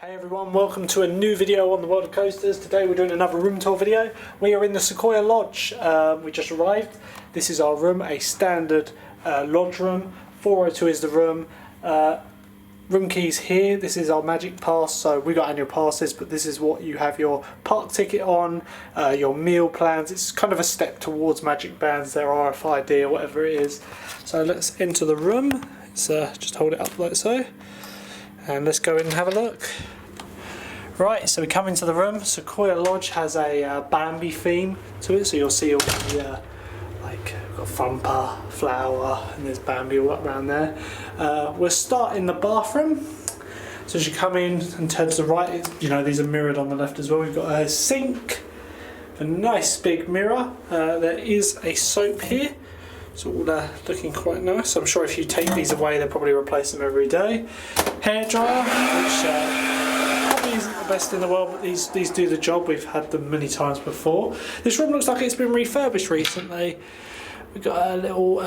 Hey everyone, welcome to a new video on the world of coasters. Today we're doing another room tour video. We are in the Sequoia Lodge. We just arrived. This is our room, a standard lodge room. 402 is the room. Room keys here. This is our magic pass, so we got annual passes, but this is what you have your park ticket on, your meal plans. It's kind of a step towards magic bands, their RFID or whatever it is. So let's enter the room. Just hold it up like so. And let's go in and have a look. Right, so we come into the room. Sequoia Lodge has a Bambi theme to it, so you'll see all the like we've got Thumper, Flower, and there's Bambi all up around there. We'll start in the bathroom. So as you come in and turn to the right, you know these are mirrored on the left as well. We've got a sink, a nice big mirror. There is a soap here. It's all looking quite nice. I'm sure if you take these away, they'll probably replace them every day. Hairdryer, which probably isn't the best in the world, but these do the job. We've had them many times before. This room looks like it's been refurbished recently. We've got a little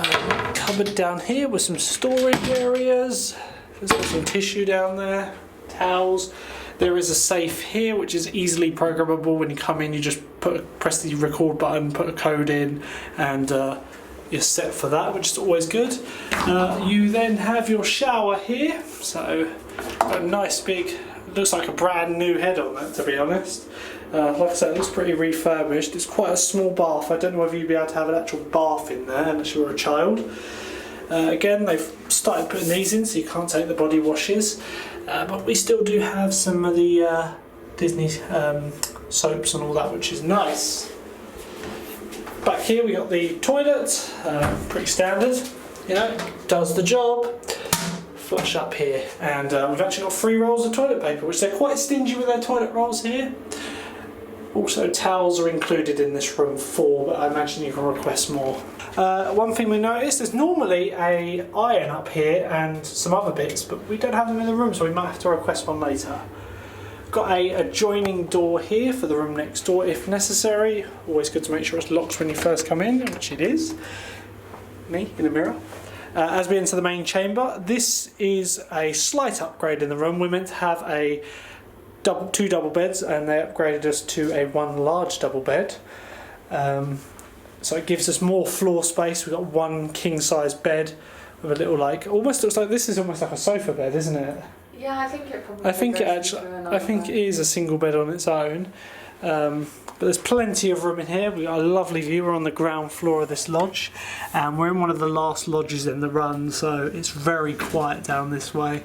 cupboard down here with some storage areas. There's got some tissue down there, towels. There is a safe here which is easily programmable. When you come in, you just press the record button, put a code in, and you're set for that, which is always good. You then have your shower here, so a nice big, looks like a brand new head on that, to be honest. Like I said, it looks pretty refurbished. It's quite a small bath. I don't know whether you'd be able to have an actual bath in there unless you were a child. Again, they've started putting these in, so you can't take the body washes, but we still do have some of the Disney soaps and all that, which is nice. Back here we got the toilet, pretty standard, you know, does the job. Flush up here, and we've actually got 3 rolls of toilet paper, which they're quite stingy with their toilet rolls here. Also towels are included in this room 4, but I imagine you can request more. One thing we noticed, there's normally a iron up here and some other bits, but we don't have them in the room, so we might have to request one later. Got a adjoining door here for the room next door if necessary. Always good to make sure it's locked when you first come in, which it is. Me in the mirror. As we enter the main chamber, this is a slight upgrade in the room. We're meant to have two double beds, and they upgraded us to a 1 large double bed. So it gives us more floor space. We've got 1 king size bed with a little, like, almost looks like this is almost like a sofa bed, isn't it? Yeah, I think it probably. I think it is a single bed on its own, but there's plenty of room in here. We've got a lovely view. We're on the ground floor of this lodge, and we're in one of the last lodges in the run, so it's very quiet down this way,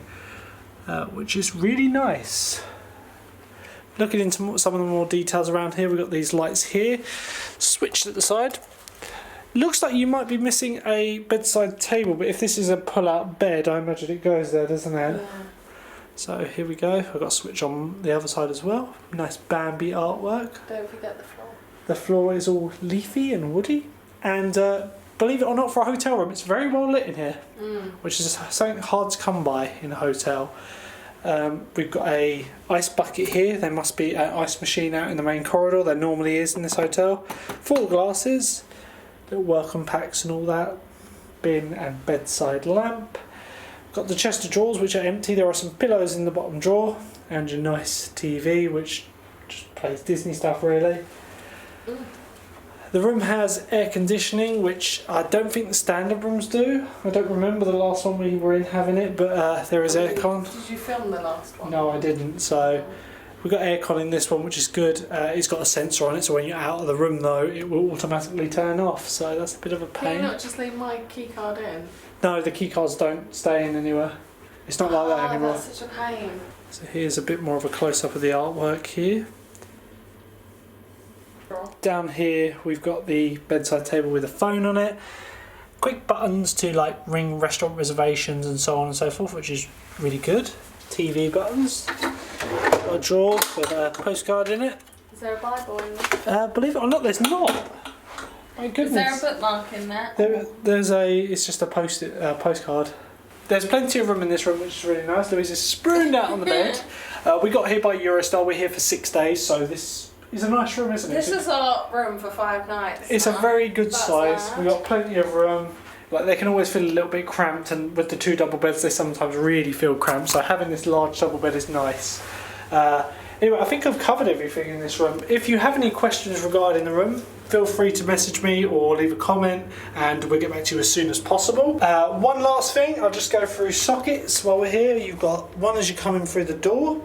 which is really nice. Looking into some of the more details around here, we've got these lights here, switched at the side. Looks like you might be missing a bedside table, but if this is a pull-out bed, I imagine it goes there, doesn't it? Yeah. So here we go. I've got a switch on the other side as well. Nice Bambi artwork. Don't forget the floor. The floor is all leafy and woody. And believe it or not, for a hotel room, it's very well lit in here, which is something hard to come by in a hotel. We've got a ice bucket here. There must be an ice machine out in the main corridor. There normally is in this hotel. 4 glasses, little welcome packs and all that. Bin and bedside lamp. Got the chest of drawers, which are empty. There are some pillows in the bottom drawer, and your nice TV, which just plays Disney stuff really. The room has air conditioning, which I don't think the standard rooms do. I don't remember the last one we were in having it, but there is aircon. Did you film the last one? No, I didn't. So we've got aircon in this one, which is good. It's got a sensor on it, so when you're out of the room though, it will automatically turn off. So that's a bit of a pain. Can you not just leave my key card in? No, the key cards don't stay in anywhere. It's not like that anymore. That's such a pain. So here's a bit more of a close-up of the artwork here. Down here we've got the bedside table with a phone on it. Quick buttons to like ring restaurant reservations and so on and so forth, which is really good. TV buttons. Got a drawer with a postcard in it. Is there a Bible in there? Believe it or not, there's not. My goodness. Is there a bookmark in there? It's just a postcard. There's plenty of room in this room, which is really nice. Louise is spooned out on the bed. We got here by Eurostar. We're here for 6 days, so this is a nice room, isn't it? This is our room for 5 nights. It's a very good size. We've got plenty of room. Like, they can always feel a little bit cramped, and with the 2 double beds, they sometimes really feel cramped. So having this large double bed is nice. Anyway, I think I've covered everything in this room. If you have any questions regarding the room, feel free to message me or leave a comment and we'll get back to you as soon as possible. One last thing, I'll just go through sockets while we're here. You've got one as you're coming through the door.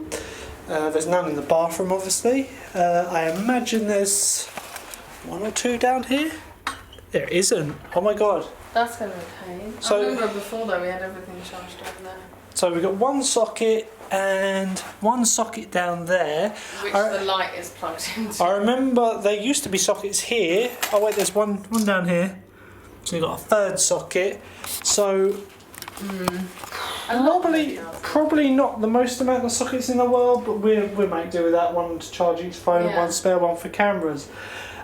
There's none in the bathroom, obviously. I imagine there's one or two down here. There isn't. Oh my god. That's going to be a pain. So, I remember before though we had everything charged over there. So we've got one socket and one socket down there. Which the light is plugged into. I remember there used to be sockets here. Oh wait, there's one down here. So you've got a third socket. So probably not the most amount of sockets in the world, but we might do with that. One to charge each phone and one spare one for cameras.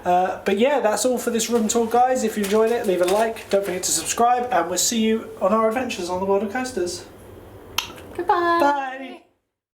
But yeah, that's all for this room tour, guys. If you enjoyed it, leave a like. Don't forget to subscribe, and we'll see you on our adventures on the world of coasters. Goodbye. Bye.